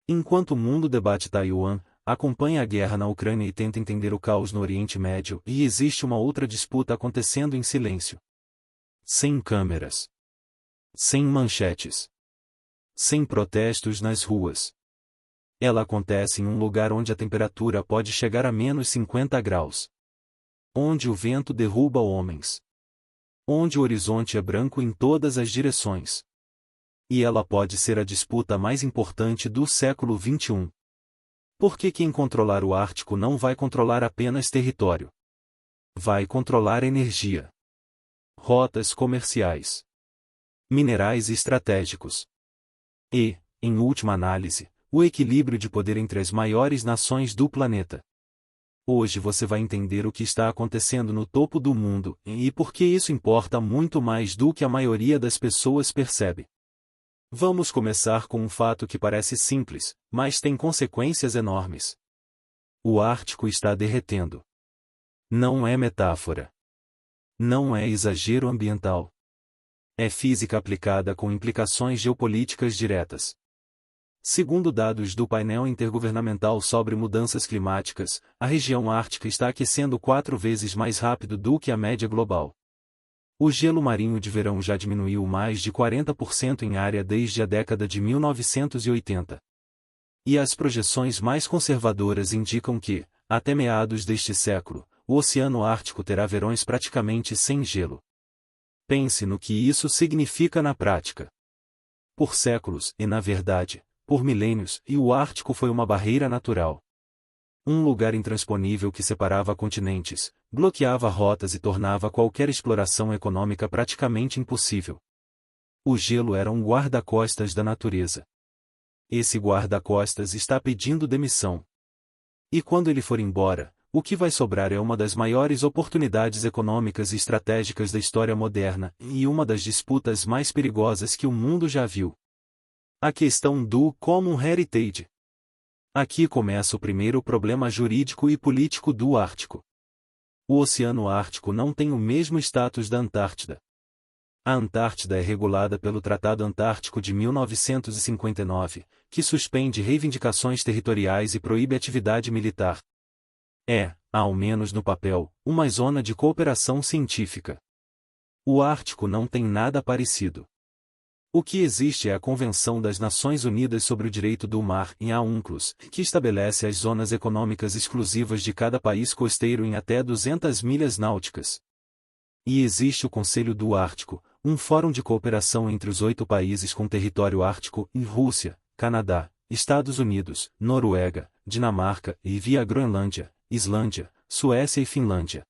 Enquanto o mundo debate Taiwan, acompanha a guerra na Ucrânia e tenta entender o caos no Oriente Médio, e existe uma outra disputa acontecendo em silêncio. Sem câmeras. Sem manchetes. Sem protestos nas ruas. Ela acontece em um lugar onde a temperatura pode chegar a menos 50 graus. Onde o vento derruba homens. Onde o horizonte é branco em todas as direções. E ela pode ser a disputa mais importante do século XXI. Porque quem controlar o Ártico não vai controlar apenas território. Vai controlar energia. Rotas comerciais. Minerais estratégicos. E, em última análise, o equilíbrio de poder entre as maiores nações do planeta. Hoje você vai entender o que está acontecendo no topo do mundo, e por que isso importa muito mais do que a maioria das pessoas percebe. Vamos começar com um fato que parece simples, mas tem consequências enormes. O Ártico está derretendo. Não é metáfora. Não é exagero ambiental. É física aplicada com implicações geopolíticas diretas. Segundo dados do painel intergovernamental sobre mudanças climáticas, a região ártica está aquecendo 4 vezes mais rápido do que a média global. O gelo marinho de verão já diminuiu mais de 40% em área desde a década de 1980. E as projeções mais conservadoras indicam que, até meados deste século, o Oceano Ártico terá verões praticamente sem gelo. Pense no que isso significa na prática. Por séculos, e na verdade, por milênios, o Ártico foi uma barreira natural. Um lugar intransponível que separava continentes, bloqueava rotas e tornava qualquer exploração econômica praticamente impossível. O gelo era um guarda-costas da natureza. Esse guarda-costas está pedindo demissão. E quando ele for embora, o que vai sobrar é uma das maiores oportunidades econômicas e estratégicas da história moderna, e uma das disputas mais perigosas que o mundo já viu. A questão do Common Heritage. Aqui começa o primeiro problema jurídico e político do Ártico. O Oceano Ártico não tem o mesmo status da Antártida. A Antártida é regulada pelo Tratado Antártico de 1959, que suspende reivindicações territoriais e proíbe atividade militar. É, ao menos no papel, uma zona de cooperação científica. O Ártico não tem nada parecido. O que existe é a Convenção das Nações Unidas sobre o Direito do Mar, em AUNCLOS, que estabelece as zonas econômicas exclusivas de cada país costeiro em até 200 milhas náuticas. E existe o Conselho do Ártico, um fórum de cooperação entre os 8 países com território ártico, e Rússia, Canadá, Estados Unidos, Noruega, Dinamarca e via Groenlândia, Islândia, Suécia e Finlândia.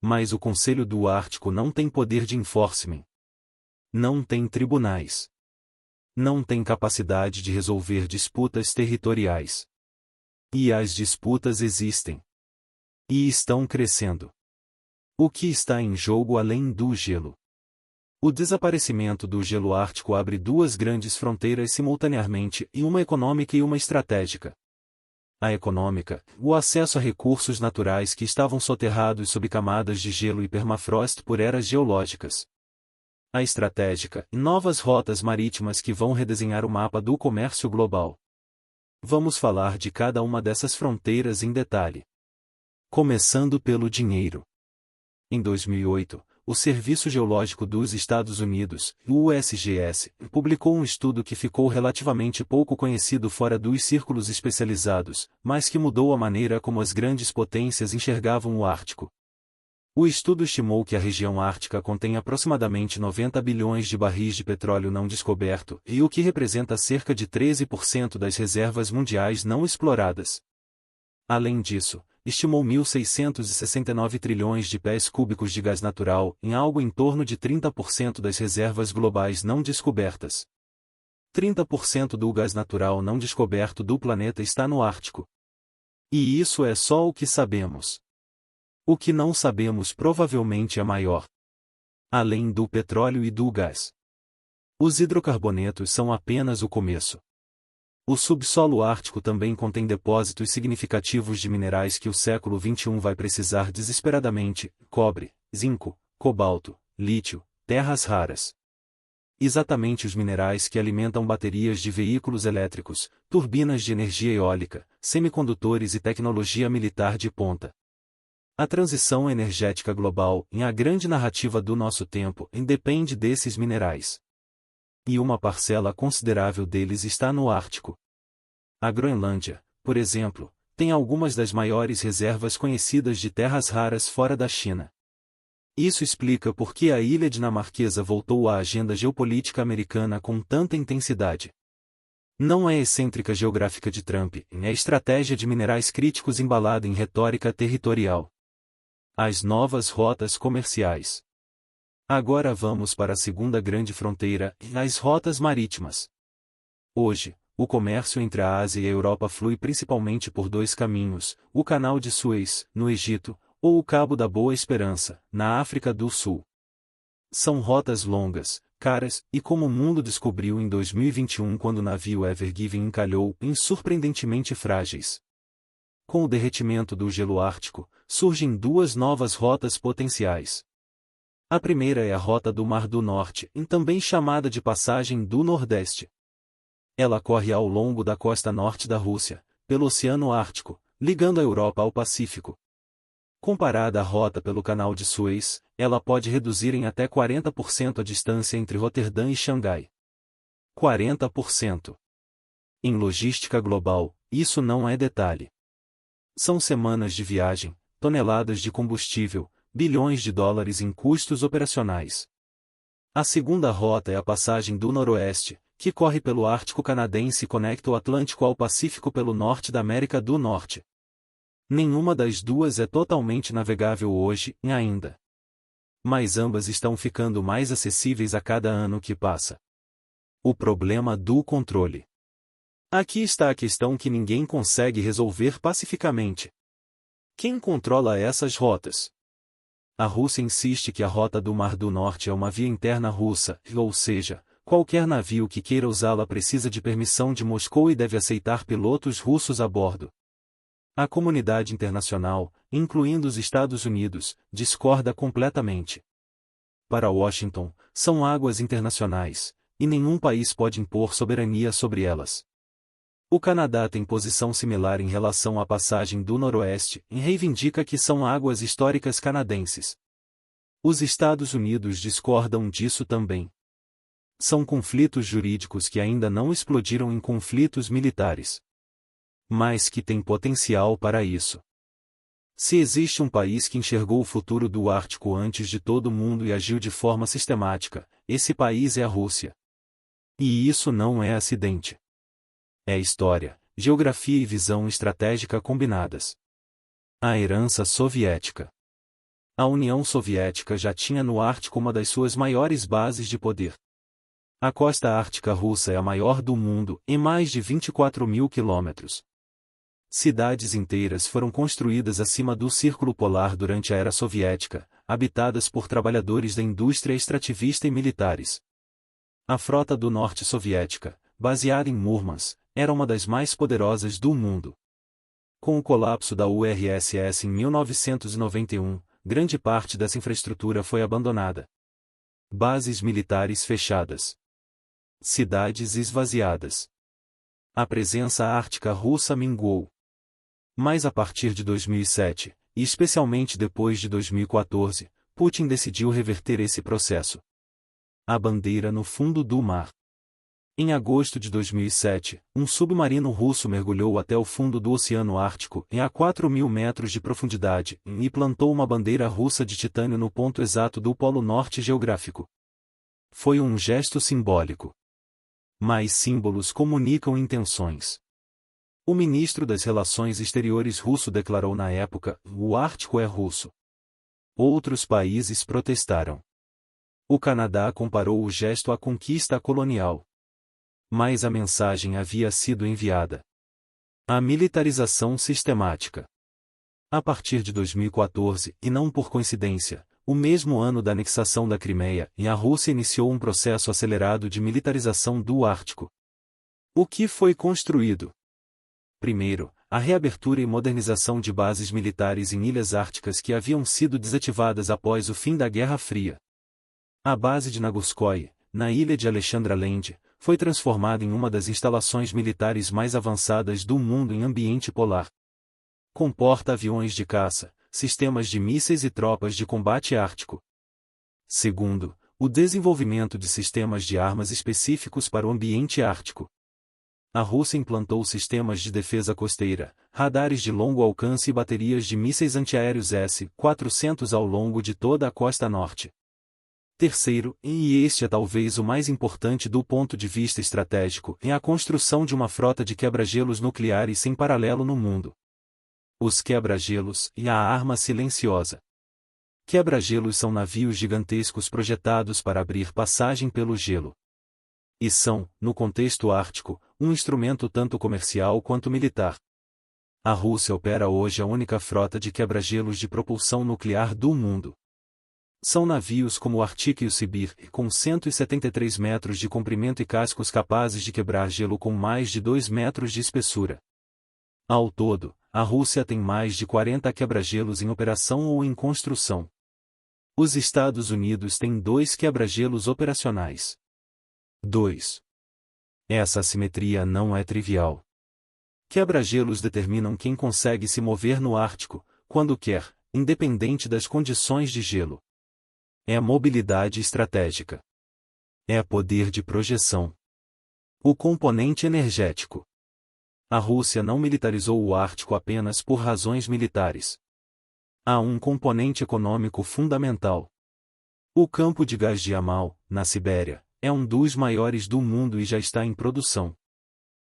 Mas o Conselho do Ártico não tem poder de enforcement. Não tem tribunais. Não tem capacidade de resolver disputas territoriais. E as disputas existem. E estão crescendo. O que está em jogo além do gelo? O desaparecimento do gelo ártico abre 2 grandes fronteiras simultaneamente, e uma econômica e uma estratégica. A econômica, o acesso a recursos naturais que estavam soterrados sob camadas de gelo e permafrost por eras geológicas. A estratégica, novas rotas marítimas que vão redesenhar o mapa do comércio global. Vamos falar de cada uma dessas fronteiras em detalhe. Começando pelo dinheiro. Em 2008, o Serviço Geológico dos Estados Unidos, o USGS, publicou um estudo que ficou relativamente pouco conhecido fora dos círculos especializados, mas que mudou a maneira como as grandes potências enxergavam o Ártico. O estudo estimou que a região ártica contém aproximadamente 90 bilhões de barris de petróleo não descoberto, e o que representa cerca de 13% das reservas mundiais não exploradas. Além disso, estimou 1.669 trilhões de pés cúbicos de gás natural, em algo em torno de 30% das reservas globais não descobertas. 30% do gás natural não descoberto do planeta está no Ártico. E isso é só o que sabemos. O que não sabemos provavelmente é maior. Além do petróleo e do gás. Os hidrocarbonetos são apenas o começo. O subsolo ártico também contém depósitos significativos de minerais que o século XXI vai precisar desesperadamente: cobre, zinco, cobalto, lítio, terras raras. Exatamente os minerais que alimentam baterias de veículos elétricos, turbinas de energia eólica, semicondutores e tecnologia militar de ponta. A transição energética global, em a grande narrativa do nosso tempo, depende desses minerais. E uma parcela considerável deles está no Ártico. A Groenlândia, por exemplo, tem algumas das maiores reservas conhecidas de terras raras fora da China. Isso explica por que a ilha dinamarquesa voltou à agenda geopolítica americana com tanta intensidade. Não é excêntrica geográfica de Trump, é estratégia de minerais críticos embalada em retórica territorial. As novas rotas comerciais. Agora vamos para a segunda grande fronteira, as rotas marítimas. Hoje, o comércio entre a Ásia e a Europa flui principalmente por dois caminhos, o Canal de Suez, no Egito, ou o Cabo da Boa Esperança, na África do Sul. São rotas longas, caras, e como o mundo descobriu em 2021 quando o navio Ever Given encalhou, surpreendentemente frágeis. Com o derretimento do gelo ártico, surgem duas novas rotas potenciais. A primeira é a Rota do Mar do Norte, também chamada de Passagem do Nordeste. Ela corre ao longo da costa norte da Rússia, pelo Oceano Ártico, ligando a Europa ao Pacífico. Comparada à rota pelo Canal de Suez, ela pode reduzir em até 40% a distância entre Roterdã e Xangai. 40%. Em logística global, isso não é detalhe. São semanas de viagem, toneladas de combustível, bilhões de dólares em custos operacionais. A segunda rota é a Passagem do Noroeste, que corre pelo Ártico canadense e conecta o Atlântico ao Pacífico pelo norte da América do Norte. Nenhuma das duas é totalmente navegável hoje, ainda. Mas ambas estão ficando mais acessíveis a cada ano que passa. O problema do controle. Aqui está a questão que ninguém consegue resolver pacificamente. Quem controla essas rotas? A Rússia insiste que a Rota do Mar do Norte é uma via interna russa, ou seja, qualquer navio que queira usá-la precisa de permissão de Moscou e deve aceitar pilotos russos a bordo. A comunidade internacional, incluindo os Estados Unidos, discorda completamente. Para Washington, são águas internacionais, e nenhum país pode impor soberania sobre elas. O Canadá tem posição similar em relação à Passagem do Noroeste e reivindica que são águas históricas canadenses. Os Estados Unidos discordam disso também. São conflitos jurídicos que ainda não explodiram em conflitos militares, mas que têm potencial para isso. Se existe um país que enxergou o futuro do Ártico antes de todo mundo e agiu de forma sistemática, esse país é a Rússia. E isso não é acidente. É história, geografia e visão estratégica combinadas. A herança soviética. A União Soviética já tinha no Ártico uma das suas maiores bases de poder. A costa ártica russa é a maior do mundo, em mais de 24.000 quilômetros. Cidades inteiras foram construídas acima do Círculo Polar durante a era soviética, habitadas por trabalhadores da indústria extrativista e militares. A Frota do Norte soviética, baseada em Murmansk, era uma das mais poderosas do mundo. Com o colapso da URSS em 1991, grande parte dessa infraestrutura foi abandonada. Bases militares fechadas. Cidades esvaziadas. A presença ártica russa minguou. Mas a partir de 2007, e especialmente depois de 2014, Putin decidiu reverter esse processo. A bandeira no fundo do mar. Em agosto de 2007, um submarino russo mergulhou até o fundo do Oceano Ártico, a 4.000 metros de profundidade, e plantou uma bandeira russa de titânio no ponto exato do Polo Norte geográfico. Foi um gesto simbólico. Mas símbolos comunicam intenções. O ministro das Relações Exteriores russo declarou na época: o Ártico é russo. Outros países protestaram. O Canadá comparou o gesto à conquista colonial. Mas a mensagem havia sido enviada. A militarização sistemática. A partir de 2014, e não por coincidência, o mesmo ano da anexação da Crimeia, a Rússia iniciou um processo acelerado de militarização do Ártico. O que foi construído? Primeiro, a reabertura e modernização de bases militares em ilhas árticas que haviam sido desativadas após o fim da Guerra Fria. A base de Nagurskoye, na ilha de Alexandra Land, foi transformada em uma das instalações militares mais avançadas do mundo em ambiente polar. Comporta aviões de caça, sistemas de mísseis e tropas de combate ártico. Segundo, o desenvolvimento de sistemas de armas específicos para o ambiente ártico. A Rússia implantou sistemas de defesa costeira, radares de longo alcance e baterias de mísseis antiaéreos S-400 ao longo de toda a costa norte. Terceiro, e este é talvez o mais importante do ponto de vista estratégico, é a construção de uma frota de quebra-gelos nucleares sem paralelo no mundo. Os quebra-gelos e a arma silenciosa. Quebra-gelos são navios gigantescos projetados para abrir passagem pelo gelo. E são, no contexto ártico, um instrumento tanto comercial quanto militar. A Rússia opera hoje a única frota de quebra-gelos de propulsão nuclear do mundo. São navios como o Arctic e o Sibir, com 173 metros de comprimento e cascos capazes de quebrar gelo com mais de 2 metros de espessura. Ao todo, a Rússia tem mais de 40 quebra-gelos em operação ou em construção. Os Estados Unidos têm 2 quebra-gelos operacionais. 2. Essa assimetria não é trivial. Quebra-gelos determinam quem consegue se mover no Ártico, quando quer, independente das condições de gelo. É mobilidade estratégica. É poder de projeção. O componente energético. A Rússia não militarizou o Ártico apenas por razões militares. Há um componente econômico fundamental. O campo de gás de Yamal, na Sibéria, é um dos maiores do mundo e já está em produção.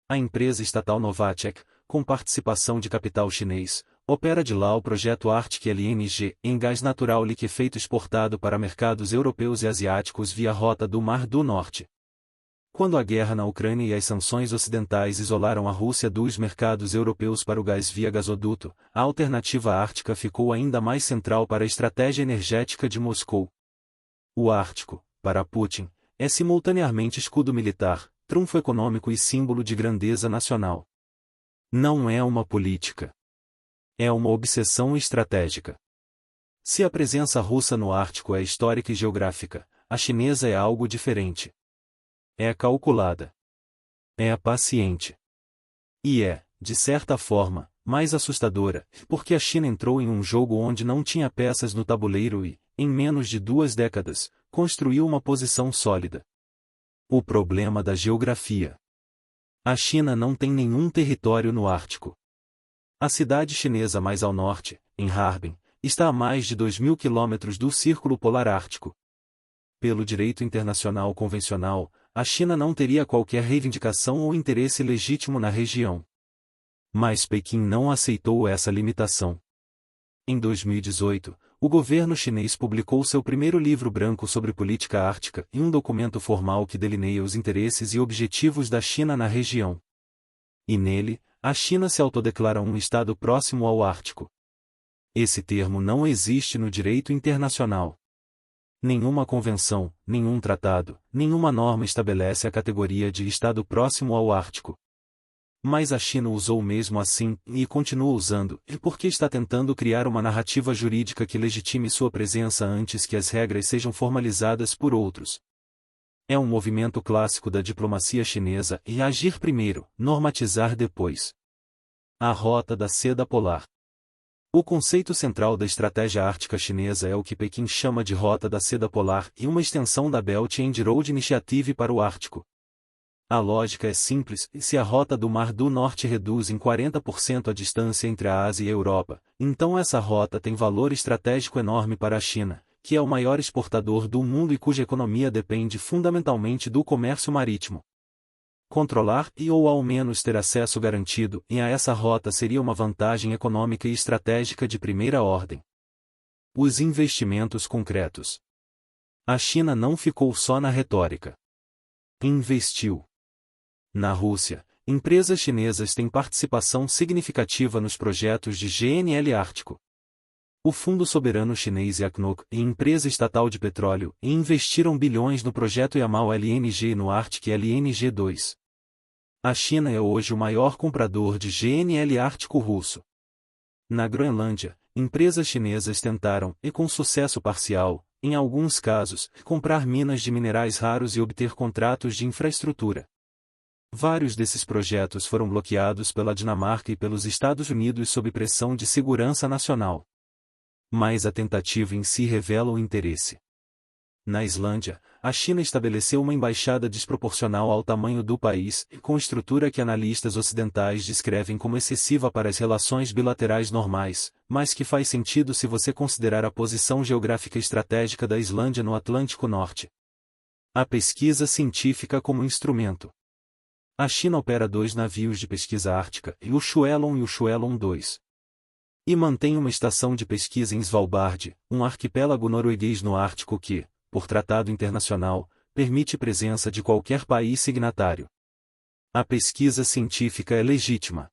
A empresa estatal Novatek, com participação de capital chinês, opera de lá o projeto Arctic LNG, em gás natural liquefeito exportado para mercados europeus e asiáticos via rota do Mar do Norte. Quando a guerra na Ucrânia e as sanções ocidentais isolaram a Rússia dos mercados europeus para o gás via gasoduto, a alternativa ártica ficou ainda mais central para a estratégia energética de Moscou. O Ártico, para Putin, é simultaneamente escudo militar, trunfo econômico e símbolo de grandeza nacional. Não é uma política. É uma obsessão estratégica. Se a presença russa no Ártico é histórica e geográfica, a chinesa é algo diferente. É calculada. É paciente. E é, de certa forma, mais assustadora, porque a China entrou em um jogo onde não tinha peças no tabuleiro e, em menos de 2 décadas, construiu uma posição sólida. O problema da geografia. A China não tem nenhum território no Ártico. A cidade chinesa mais ao norte, em Harbin, está a mais de 2.000 quilômetros do Círculo Polar Ártico. Pelo direito internacional convencional, a China não teria qualquer reivindicação ou interesse legítimo na região. Mas Pequim não aceitou essa limitação. Em 2018, o governo chinês publicou seu primeiro livro branco sobre política ártica e um documento formal que delineia os interesses e objetivos da China na região. E nele, a China se autodeclara um estado próximo ao Ártico. Esse termo não existe no direito internacional. Nenhuma convenção, nenhum tratado, nenhuma norma estabelece a categoria de estado próximo ao Ártico. Mas a China usou mesmo assim, e continua usando, porque está tentando criar uma narrativa jurídica que legitime sua presença antes que as regras sejam formalizadas por outros. É um movimento clássico da diplomacia chinesa e agir primeiro, normatizar depois. A rota da seda polar. O conceito central da estratégia ártica chinesa é o que Pequim chama de Rota da Seda Polar e uma extensão da Belt and Road Initiative para o Ártico. A lógica é simples, se a rota do Mar do Norte reduz em 40% a distância entre a Ásia e a Europa, então essa rota tem valor estratégico enorme para a China, que é o maior exportador do mundo e cuja economia depende fundamentalmente do comércio marítimo. Controlar e ou ao menos ter acesso garantido a essa rota seria uma vantagem econômica e estratégica de primeira ordem. Os investimentos concretos. A China não ficou só na retórica. Investiu. Na Rússia, empresas chinesas têm participação significativa nos projetos de GNL Ártico. O Fundo Soberano Chinês Yacnoc e empresa estatal de petróleo investiram bilhões no projeto Yamal LNG e no Arctic LNG 2. A China é hoje o maior comprador de GNL Ártico russo. Na Groenlândia, empresas chinesas tentaram, e com sucesso parcial, em alguns casos, comprar minas de minerais raros e obter contratos de infraestrutura. Vários desses projetos foram bloqueados pela Dinamarca e pelos Estados Unidos sob pressão de segurança nacional. Mas a tentativa em si revela o interesse. Na Islândia, a China estabeleceu uma embaixada desproporcional ao tamanho do país, com estrutura que analistas ocidentais descrevem como excessiva para as relações bilaterais normais, mas que faz sentido se você considerar a posição geográfica estratégica da Islândia no Atlântico Norte. A pesquisa científica como instrumento. A China opera 2 navios de pesquisa ártica, o Xuelon e o Xuelon II. E mantém uma estação de pesquisa em Svalbard, um arquipélago norueguês no Ártico que, por tratado internacional, permite presença de qualquer país signatário. A pesquisa científica é legítima.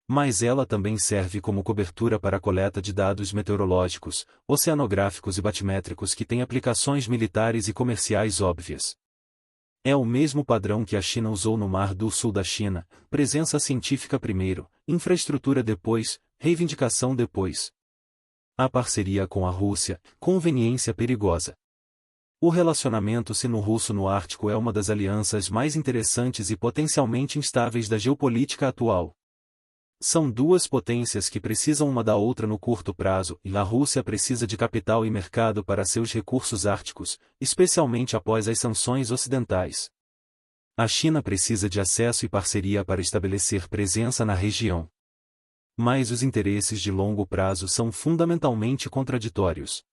Mas ela também serve como cobertura para a coleta de dados meteorológicos, oceanográficos e batimétricos que têm aplicações militares e comerciais óbvias. É o mesmo padrão que a China usou no Mar do Sul da China: presença científica primeiro, infraestrutura depois, reivindicação depois. A parceria com a Rússia, conveniência perigosa. O relacionamento sino-russo no Ártico é uma das alianças mais interessantes e potencialmente instáveis da geopolítica atual. São duas potências que precisam uma da outra no curto prazo, e a Rússia precisa de capital e mercado para seus recursos árticos, especialmente após as sanções ocidentais. A China precisa de acesso e parceria para estabelecer presença na região. Mas os interesses de longo prazo são fundamentalmente contraditórios.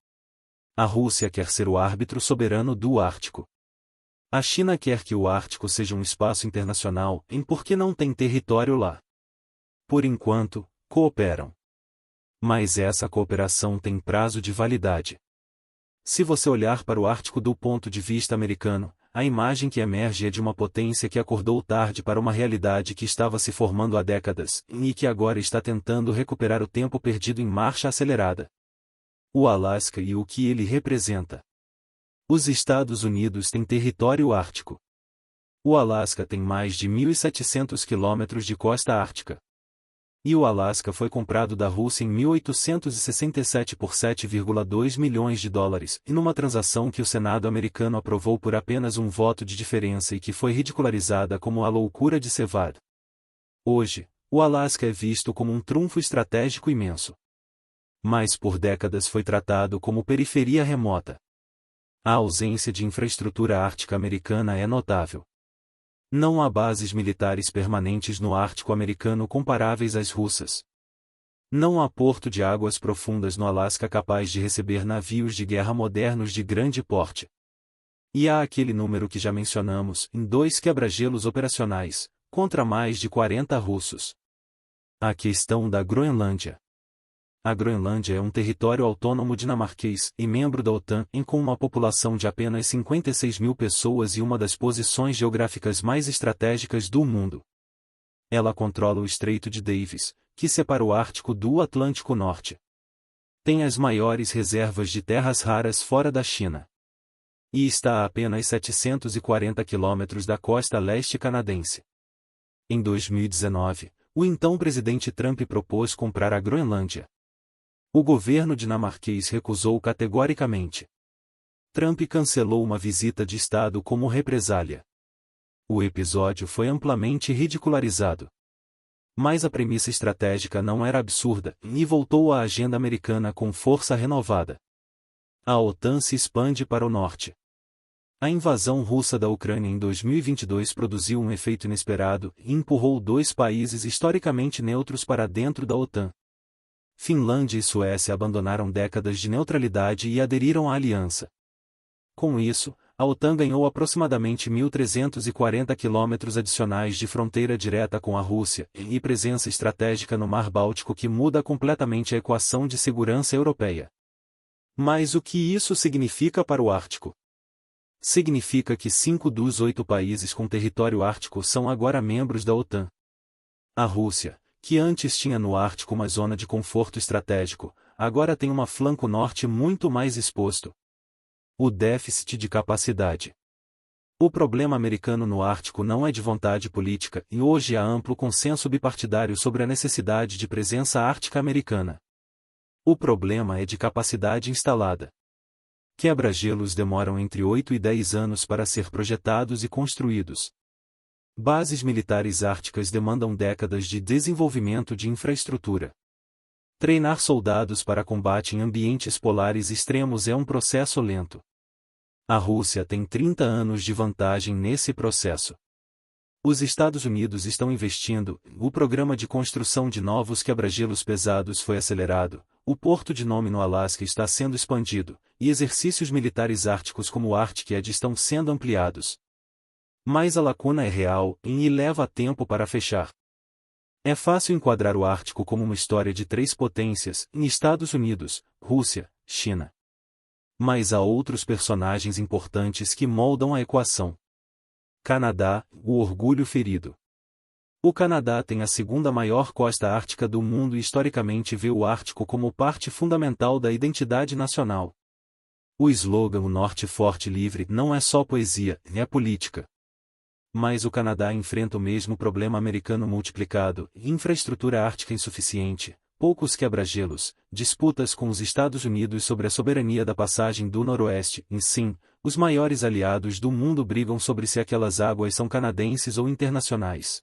A Rússia quer ser o árbitro soberano do Ártico. A China quer que o Ártico seja um espaço internacional, porque não tem território lá. Por enquanto, cooperam. Mas essa cooperação tem prazo de validade. Se você olhar para o Ártico do ponto de vista americano, a imagem que emerge é de uma potência que acordou tarde para uma realidade que estava se formando há décadas, e que agora está tentando recuperar o tempo perdido em marcha acelerada. O Alasca e o que ele representa. Os Estados Unidos têm território ártico. O Alasca tem mais de 1.700 quilômetros de costa ártica. E o Alasca foi comprado da Rússia em 1867 por 7,2 milhões de dólares, e numa transação que o Senado americano aprovou por apenas um voto de diferença e que foi ridicularizada como a loucura de Cevad. Hoje, o Alasca é visto como um trunfo estratégico imenso. Mas por décadas foi tratado como periferia remota. A ausência de infraestrutura ártica americana é notável. Não há bases militares permanentes no Ártico americano comparáveis às russas. Não há porto de águas profundas no Alasca capaz de receber navios de guerra modernos de grande porte. E há aquele número que já mencionamos, em 2 quebra-gelos operacionais, contra mais de 40 russos. A questão da Groenlândia. A Groenlândia é um território autônomo dinamarquês e membro da OTAN, com uma população de apenas 56 mil pessoas e uma das posições geográficas mais estratégicas do mundo. Ela controla o Estreito de Davis, que separa o Ártico do Atlântico Norte. Tem as maiores reservas de terras raras fora da China. E está a apenas 740 quilômetros da costa leste canadense. Em 2019, o então presidente Trump propôs comprar a Groenlândia. O governo dinamarquês recusou categoricamente. Trump cancelou uma visita de Estado como represália. O episódio foi amplamente ridicularizado. Mas a premissa estratégica não era absurda, e voltou à agenda americana com força renovada. A OTAN se expande para o norte. A invasão russa da Ucrânia em 2022 produziu um efeito inesperado e empurrou 2 países historicamente neutros para dentro da OTAN. Finlândia e Suécia abandonaram décadas de neutralidade e aderiram à aliança. Com isso, a OTAN ganhou aproximadamente 1.340 quilômetros adicionais de fronteira direta com a Rússia e presença estratégica no Mar Báltico que muda completamente a equação de segurança europeia. Mas o que isso significa para o Ártico? Significa que 5 dos 8 países com território ártico são agora membros da OTAN. A Rússia, que antes tinha no Ártico uma zona de conforto estratégico, agora tem um flanco norte muito mais exposto. O déficit de capacidade. O problema americano no Ártico não é de vontade política e hoje há amplo consenso bipartidário sobre a necessidade de presença ártica americana. O problema é de capacidade instalada. Quebra-gelos demoram entre 8 e 10 anos para ser projetados e construídos. Bases militares árticas demandam décadas de desenvolvimento de infraestrutura. Treinar soldados para combate em ambientes polares extremos é um processo lento. A Rússia tem 30 anos de vantagem nesse processo. Os Estados Unidos estão investindo, o programa de construção de novos quebra-gelos pesados foi acelerado, o porto de Nome no Alasca está sendo expandido, e exercícios militares árticos como o Arctic Edge estão sendo ampliados. Mas a lacuna é real e leva tempo para fechar. É fácil enquadrar o Ártico como uma história de três potências, Estados Unidos, Rússia, China. Mas há outros personagens importantes que moldam a equação. Canadá, o orgulho ferido. O Canadá tem a segunda maior costa ártica do mundo e historicamente vê o Ártico como parte fundamental da identidade nacional. O slogan "O Norte Forte e Livre" não é só poesia, é política. Mas o Canadá enfrenta o mesmo problema americano multiplicado, infraestrutura ártica insuficiente, poucos quebra-gelos, disputas com os Estados Unidos sobre a soberania da passagem do Noroeste, e sim, os maiores aliados do mundo brigam sobre se aquelas águas são canadenses ou internacionais.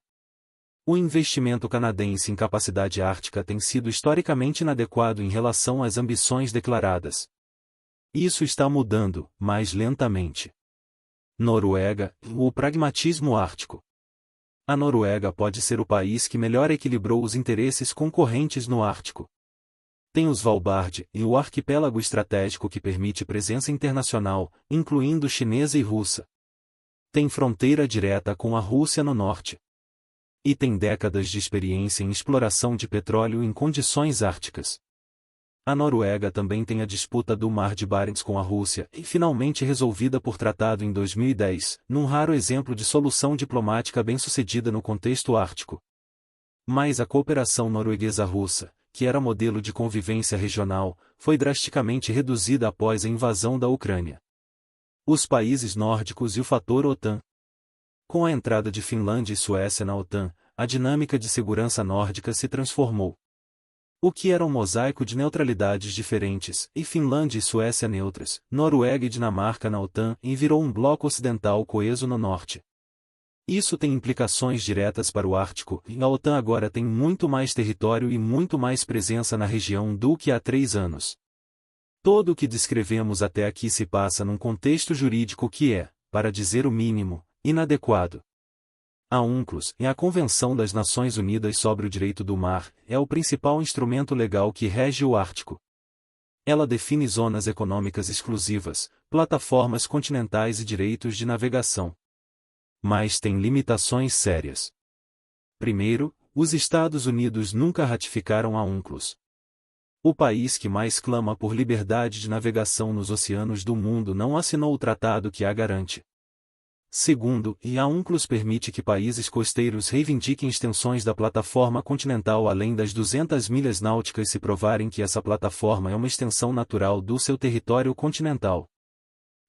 O investimento canadense em capacidade ártica tem sido historicamente inadequado em relação às ambições declaradas. Isso está mudando, mas lentamente. Noruega, o pragmatismo ártico. A Noruega pode ser o país que melhor equilibrou os interesses concorrentes no Ártico. Tem o Svalbard e o arquipélago estratégico que permite presença internacional, incluindo chinesa e russa. Tem fronteira direta com a Rússia no norte. E tem décadas de experiência em exploração de petróleo em condições árticas. A Noruega também tem a disputa do Mar de Barents com a Rússia, e finalmente resolvida por tratado em 2010, num raro exemplo de solução diplomática bem-sucedida no contexto ártico. Mas a cooperação norueguesa-russa, que era modelo de convivência regional, foi drasticamente reduzida após a invasão da Ucrânia. Os países nórdicos e o fator OTAN. Com a entrada de Finlândia e Suécia na OTAN, a dinâmica de segurança nórdica se transformou. O que era um mosaico de neutralidades diferentes, e Finlândia e Suécia neutras, Noruega e Dinamarca na OTAN, e virou um bloco ocidental coeso no norte. Isso tem implicações diretas para o Ártico, e a OTAN agora tem muito mais território e muito mais presença na região do que há 3 anos. Todo o que descrevemos até aqui se passa num contexto jurídico que é, para dizer o mínimo, inadequado. A UNCLOS, a Convenção das Nações Unidas sobre o Direito do Mar, é o principal instrumento legal que rege o Ártico. Ela define zonas econômicas exclusivas, plataformas continentais e direitos de navegação. Mas tem limitações sérias. Primeiro, os Estados Unidos nunca ratificaram a UNCLOS. O país que mais clama por liberdade de navegação nos oceanos do mundo não assinou o tratado que a garante. Segundo, a UNCLOS permite que países costeiros reivindiquem extensões da plataforma continental além das 200 milhas náuticas se provarem que essa plataforma é uma extensão natural do seu território continental.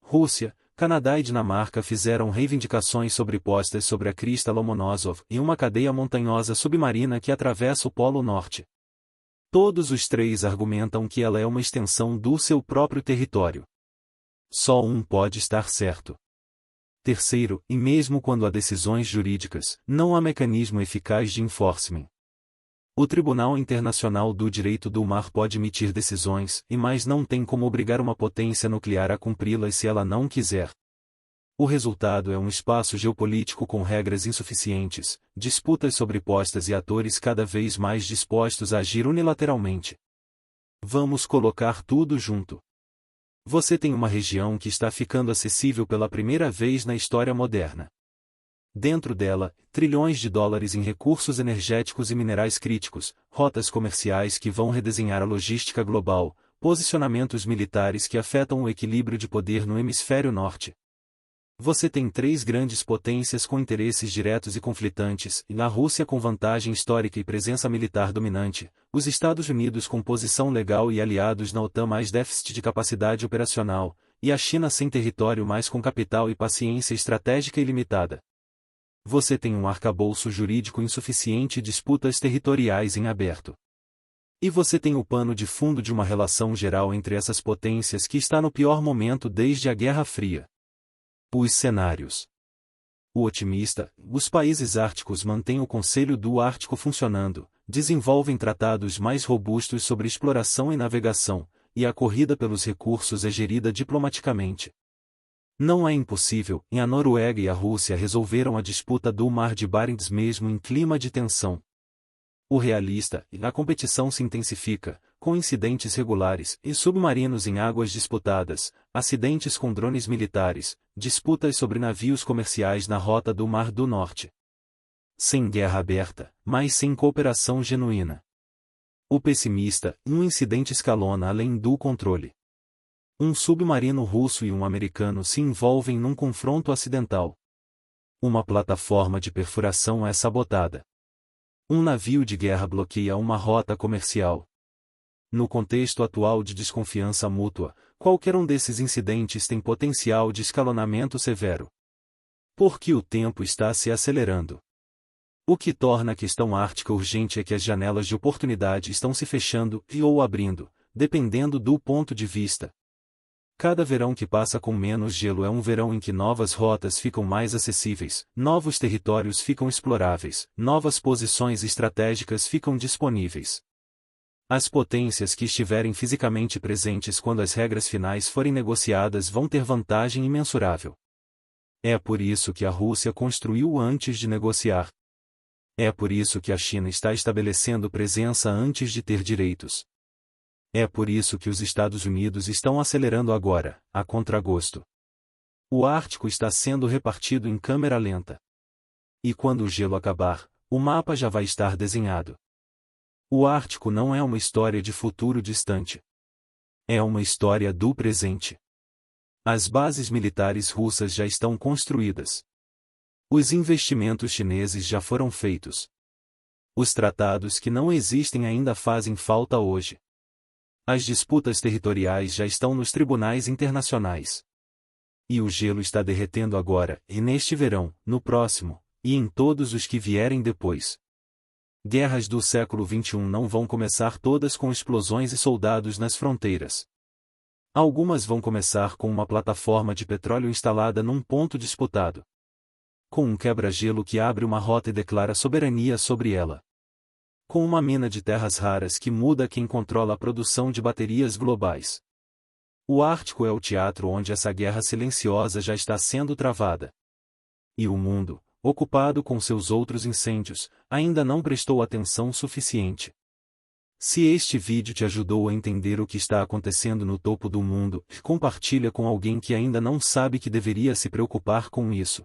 Rússia, Canadá e Dinamarca fizeram reivindicações sobrepostas sobre a crista Lomonosov e uma cadeia montanhosa submarina que atravessa o Polo Norte. Todos os três argumentam que ela é uma extensão do seu próprio território. Só um pode estar certo. Terceiro, e mesmo quando há decisões jurídicas, não há mecanismo eficaz de enforcement. O Tribunal Internacional do Direito do Mar pode emitir decisões, mas não tem como obrigar uma potência nuclear a cumpri-las se ela não quiser. O resultado é um espaço geopolítico com regras insuficientes, disputas sobrepostas e atores cada vez mais dispostos a agir unilateralmente. Vamos colocar tudo junto. Você tem uma região que está ficando acessível pela primeira vez na história moderna. Dentro dela, trilhões de dólares em recursos energéticos e minerais críticos, rotas comerciais que vão redesenhar a logística global, posicionamentos militares que afetam o equilíbrio de poder no hemisfério norte. Você tem 3 grandes potências com interesses diretos e conflitantes, e a Rússia com vantagem histórica e presença militar dominante, os Estados Unidos com posição legal e aliados na OTAN mais déficit de capacidade operacional, e a China sem território mas com capital e paciência estratégica ilimitada. Você tem um arcabouço jurídico insuficiente e disputas territoriais em aberto. E você tem o pano de fundo de uma relação geral entre essas potências que está no pior momento desde a Guerra Fria. Os cenários. O otimista, os países árticos mantêm o Conselho do Ártico funcionando, desenvolvem tratados mais robustos sobre exploração e navegação, e a corrida pelos recursos é gerida diplomaticamente. Não é impossível, e a Noruega e a Rússia resolveram a disputa do Mar de Barents mesmo em clima de tensão. O realista, a competição se intensifica, com incidentes regulares e submarinos em águas disputadas, acidentes com drones militares, disputas sobre navios comerciais na rota do Mar do Norte. Sem guerra aberta, mas sem cooperação genuína. O pessimista, um incidente escalona além do controle. Um submarino russo e um americano se envolvem num confronto acidental. Uma plataforma de perfuração é sabotada. Um navio de guerra bloqueia uma rota comercial. No contexto atual de desconfiança mútua, qualquer um desses incidentes tem potencial de escalonamento severo. Porque o tempo está se acelerando. O que torna a questão ártica urgente é que as janelas de oportunidade estão se fechando e ou abrindo, dependendo do ponto de vista. Cada verão que passa com menos gelo é um verão em que novas rotas ficam mais acessíveis, novos territórios ficam exploráveis, novas posições estratégicas ficam disponíveis. As potências que estiverem fisicamente presentes quando as regras finais forem negociadas vão ter vantagem imensurável. É por isso que a Rússia construiu antes de negociar. É por isso que a China está estabelecendo presença antes de ter direitos. É por isso que os Estados Unidos estão acelerando agora, a contragosto. O Ártico está sendo repartido em câmera lenta. E quando o gelo acabar, o mapa já vai estar desenhado. O Ártico não é uma história de futuro distante. É uma história do presente. As bases militares russas já estão construídas. Os investimentos chineses já foram feitos. Os tratados que não existem ainda fazem falta hoje. As disputas territoriais já estão nos tribunais internacionais. E o gelo está derretendo agora, e neste verão, no próximo, e em todos os que vierem depois. Guerras do século XXI não vão começar todas com explosões e soldados nas fronteiras. Algumas vão começar com uma plataforma de petróleo instalada num ponto disputado. Com um quebra-gelo que abre uma rota e declara soberania sobre ela. Com uma mina de terras raras que muda quem controla a produção de baterias globais. O Ártico é o teatro onde essa guerra silenciosa já está sendo travada. E o mundo, ocupado com seus outros incêndios, ainda não prestou atenção suficiente. Se este vídeo te ajudou a entender o que está acontecendo no topo do mundo, compartilha com alguém que ainda não sabe que deveria se preocupar com isso.